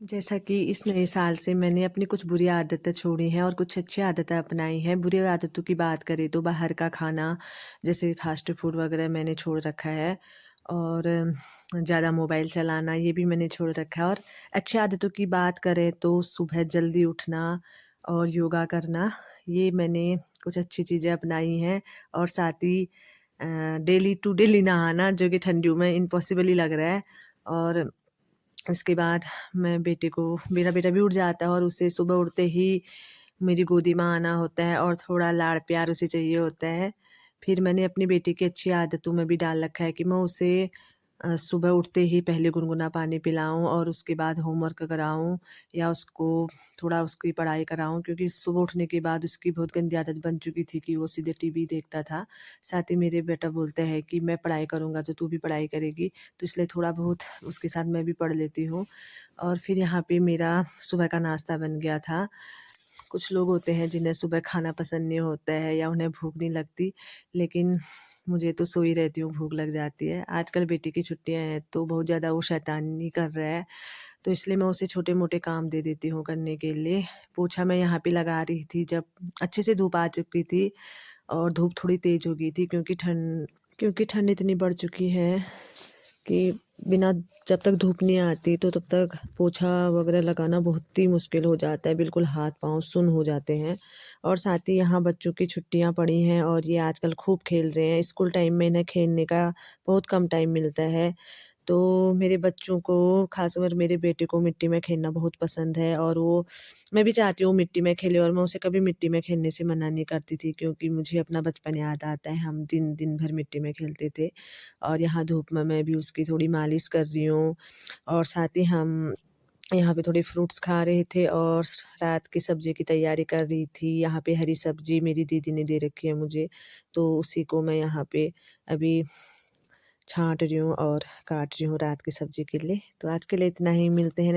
जैसा कि इस नए साल से मैंने अपनी कुछ बुरी आदतें छोड़ी हैं और कुछ अच्छी आदतें अपनाई हैं। बुरी आदतों की बात करें तो बाहर का खाना, जैसे फ़ास्ट फूड वग़ैरह मैंने छोड़ रखा है और ज़्यादा मोबाइल चलाना ये भी मैंने छोड़ रखा है। और अच्छी आदतों की बात करें तो सुबह जल्दी उठना और योगा करना, ये मैंने कुछ अच्छी चीज़ें अपनाई हैं। और साथ ही डेली टू डेली नहाना, जो कि ठंडियों में इम्पॉसिबल ही लग रहा है। और इसके बाद मैं बेटे को मेरा बेटा भी उठ जाता है और उसे सुबह उठते ही मेरी गोदी में आना होता है और थोड़ा लाड़ प्यार उसे चाहिए होता है। फिर मैंने अपनी बेटी की अच्छी आदतों में भी डाल रखा है कि मैं उसे सुबह उठते ही पहले गुनगुना पानी पिलाऊँ और उसके बाद होमवर्क कराऊँ या उसको थोड़ा उसकी पढ़ाई कराऊँ, क्योंकि सुबह उठने के बाद उसकी बहुत गंदी आदत बन चुकी थी कि वो सीधे टीवी देखता था। साथ ही मेरे बेटा बोलता है कि मैं पढ़ाई करूँगा तो तू भी पढ़ाई करेगी, तो इसलिए थोड़ा बहुत उसके साथ मैं भी पढ़ लेती हूँ। और फिर यहाँ पे मेरा सुबह का नाश्ता बन गया था। कुछ लोग होते हैं जिन्हें सुबह खाना पसंद नहीं होता है या उन्हें भूख नहीं लगती, लेकिन मुझे तो सोई रहती हूँ, भूख लग जाती है। आजकल बेटी की छुट्टियाँ हैं तो बहुत ज़्यादा वो शैतानी कर रहा है, तो इसलिए मैं उसे छोटे-मोटे काम दे देती हूँ करने के लिए। पोछा मैं यहाँ पे लगा रही थी जब अच्छे से धूप आ चुकी थी और धूप थोड़ी तेज़ हो गई थी, क्योंकि ठंड इतनी बढ़ चुकी है कि बिना जब तक धूप नहीं आती तो तब तक पोछा वगैरह लगाना बहुत ही मुश्किल हो जाता है, बिल्कुल हाथ-पाँव सुन्न हो जाते हैं। और साथ ही यहाँ बच्चों की छुट्टियाँ पड़ी हैं और ये आजकल खूब खेल रहे हैं। स्कूल टाइम में इन्हें खेलने का बहुत कम टाइम मिलता है। तो मेरे बच्चों को, ख़ासकर मेरे बेटे को मिट्टी में खेलना बहुत पसंद है और वो मैं भी चाहती हूँ मिट्टी में खेले, और मैं उसे कभी मिट्टी में खेलने से मना नहीं करती थी, क्योंकि मुझे अपना बचपन याद आता है, हम दिन दिन भर मिट्टी में खेलते थे। और यहाँ धूप में मैं भी उसकी थोड़ी मालिश कर रही हूँ और साथ ही हम यहाँ पे थोड़े फ्रूट्स खा रहे थे और रात की सब्ज़ी की तैयारी कर रही थी। यहाँ पे हरी सब्ज़ी मेरी दीदी ने दे रखी है मुझे, तो उसी को मैं यहाँ पे अभी छाँट रही हूँ और काट रही हूँ रात की सब्ज़ी के लिए। तो आज के लिए इतना ही, मिलते हैं